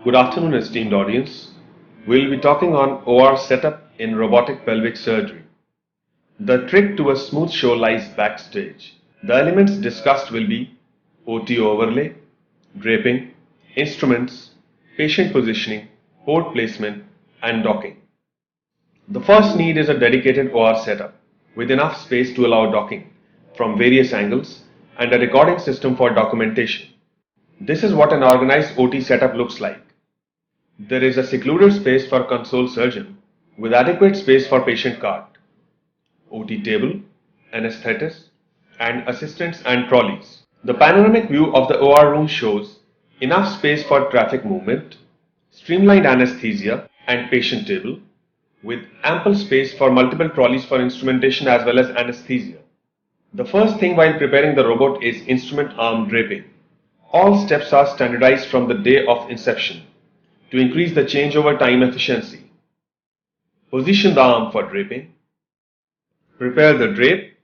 Good afternoon, esteemed audience. We'll be talking on OR setup in robotic pelvic surgery. The trick to a smooth show lies backstage. The elements discussed will be OT overlay, draping, instruments, patient positioning, port placement, and docking. The first need is a dedicated OR setup with enough space to allow docking from various angles and a recording system for documentation. This is what an organized OT setup looks like. There is a secluded space for console surgeon with adequate space for patient cart, OT table, anesthetist, and assistants and trolleys. The panoramic view of the OR room shows enough space for traffic movement, streamlined anesthesia and patient table, with ample space for multiple trolleys for instrumentation as well as anesthesia. The first thing while preparing the robot is instrument arm draping. All steps are standardized from the day of inception to increase the changeover time efficiency. Position the arm for draping. Prepare the drape.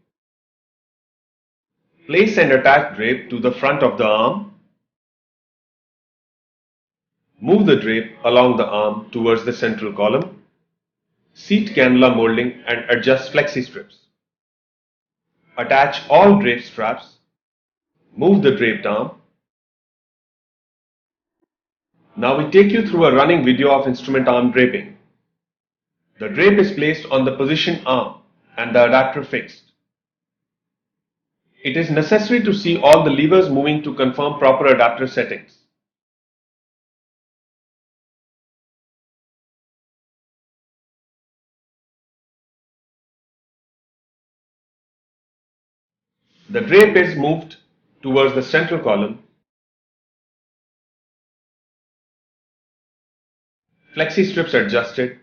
Place and attach drape to the front of the arm. Move the drape along the arm towards the central column. Seat cannula molding and adjust flexi strips. Attach all drape straps. Move the draped arm. Now we take you through a running video of instrument arm draping. The drape is placed on the position arm and the adapter fixed. It is necessary to see all the levers moving to confirm proper adapter settings. The drape is moved towards the central column. Flexi strips adjusted.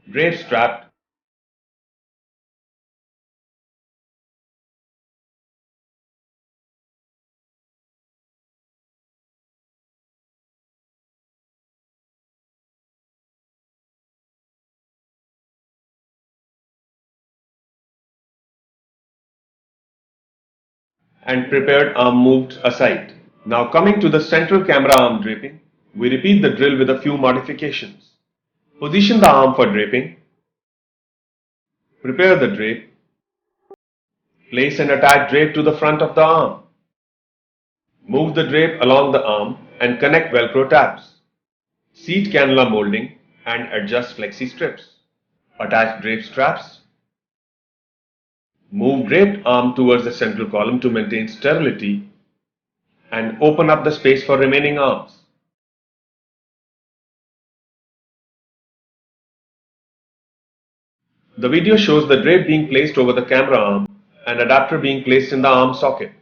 Drape strapped. And prepared arm moved aside. Now coming to the central camera arm draping, we repeat the drill with a few modifications. Position the arm for draping. Prepare the drape. Place and attach drape to the front of the arm. Move the drape along the arm and connect Velcro tabs. Seat cannula molding and adjust flexi strips. Attach drape straps. Move draped arm towards the central column to maintain sterility and open up the space for remaining arms. The video shows the drape being placed over the camera arm and adapter being placed in the arm socket.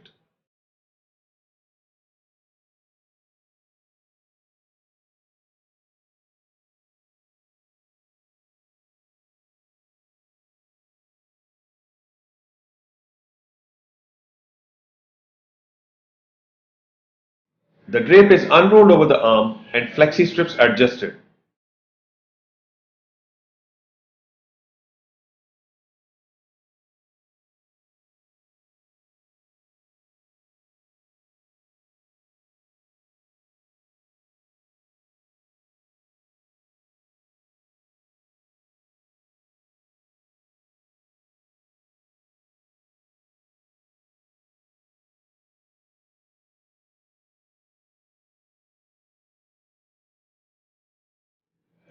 The drape is unrolled over the arm and flexi strips adjusted.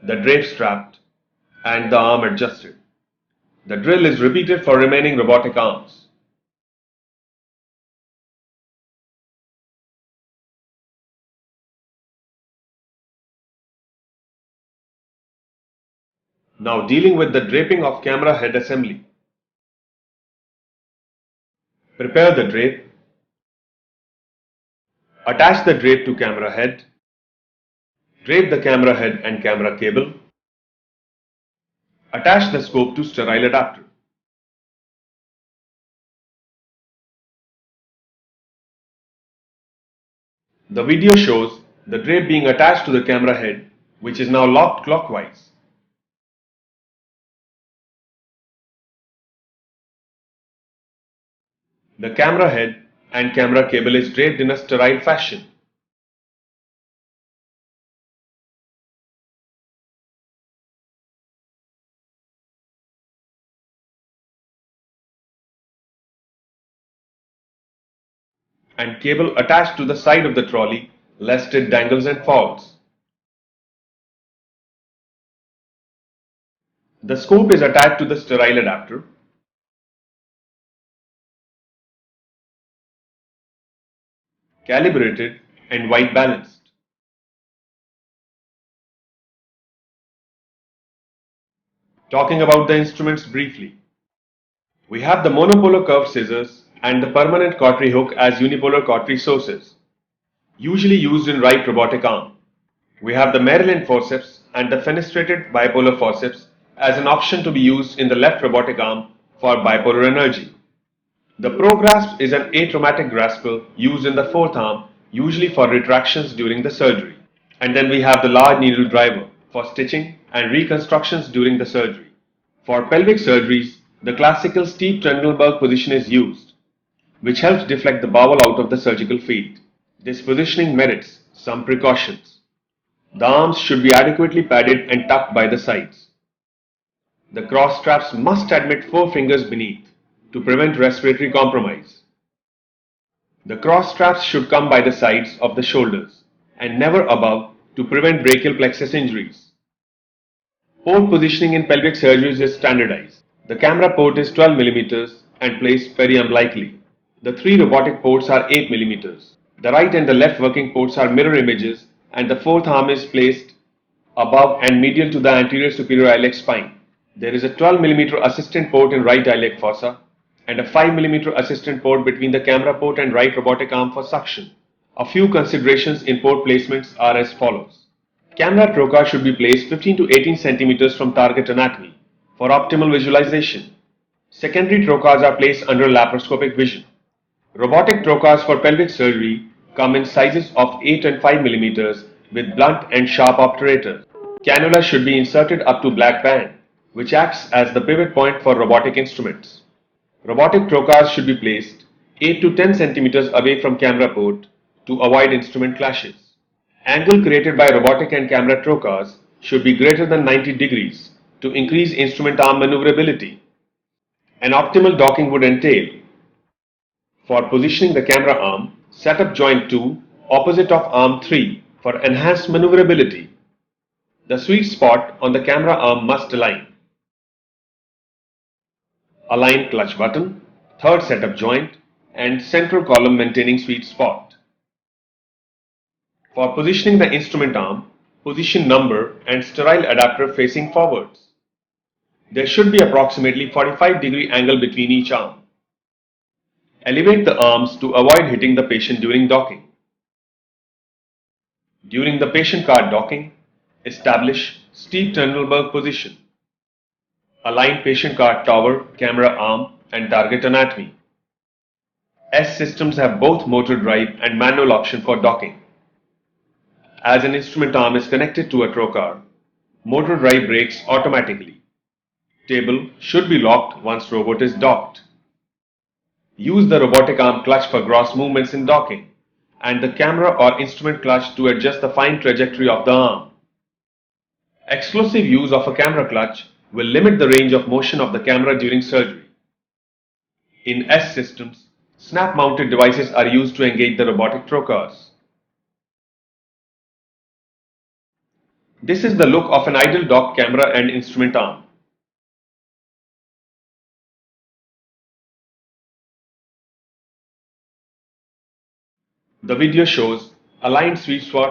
The drape strapped and the arm adjusted. The drill is repeated for remaining robotic arms. Now dealing with the draping of camera head assembly. Prepare the drape. Attach the drape to camera head. Drape the camera head and camera cable. Attach the scope to sterile adapter. The video shows the drape being attached to the camera head, which is now locked clockwise. The camera head and camera cable is draped in a sterile fashion. And cable attached to the side of the trolley lest it dangles and falls. The scope is attached to the sterile adapter. Calibrated and white balanced. Talking about the instruments briefly. We have the monopolar curved scissors and the permanent cautery hook as unipolar cautery sources, usually used in right robotic arm. We have the Maryland forceps and the fenestrated bipolar forceps as an option to be used in the left robotic arm for bipolar energy. The ProGrasp is an atraumatic grasper used in the fourth arm, usually for retractions during the surgery. And then we have the large needle driver for stitching and reconstructions during the surgery. For pelvic surgeries, the classical steep Trendelenburg position is used, which helps deflect the bowel out of the surgical field. This positioning merits some precautions. The arms should be adequately padded and tucked by the sides. The cross straps must admit 4 fingers beneath to prevent respiratory compromise. The cross straps should come by the sides of the shoulders and never above to prevent brachial plexus injuries. Port positioning in pelvic surgeries is standardized. The camera port is 12 mm and placed periumbilically. The 3 robotic ports are 8 mm. The right and the left working ports are mirror images and the fourth arm is placed above and medial to the anterior superior iliac spine. There is a 12 mm assistant port in right iliac fossa and a 5 mm assistant port between the camera port and right robotic arm for suction. A few considerations in port placements are as follows. Camera trocar should be placed 15 to 18 cm from target anatomy for optimal visualization. Secondary trocars are placed under laparoscopic vision. Robotic trocars for pelvic surgery come in sizes of 8 and 5 mm with blunt and sharp obturators. Cannula should be inserted up to black band, which acts as the pivot point for robotic instruments. Robotic trocars should be placed 8 to 10 cm away from camera port to avoid instrument clashes. Angle created by robotic and camera trocars should be greater than 90 degrees to increase instrument arm maneuverability. An optimal docking would entail: for positioning the camera arm, set up joint 2 opposite of arm 3 for enhanced maneuverability. The sweet spot on the camera arm must align. Align clutch button, third setup joint and central column maintaining sweet spot. For positioning the instrument arm, position number and sterile adapter facing forwards. There should be approximately 45-degree angle between each arm. Elevate the arms to avoid hitting the patient during docking. During the patient cart docking, establish steep Trendelenburg position. Align patient cart tower, camera arm and target anatomy. S systems have both motor drive and manual option for docking. As an instrument arm is connected to a trocar, motor drive brakes automatically. Table should be locked once robot is docked. Use the robotic arm clutch for gross movements in docking and the camera or instrument clutch to adjust the fine trajectory of the arm. Exclusive use of a camera clutch will limit the range of motion of the camera during surgery. In S systems, snap-mounted devices are used to engage the robotic trocars. This is the look of an ideal dock camera and instrument arm. The video shows aligned sweet spot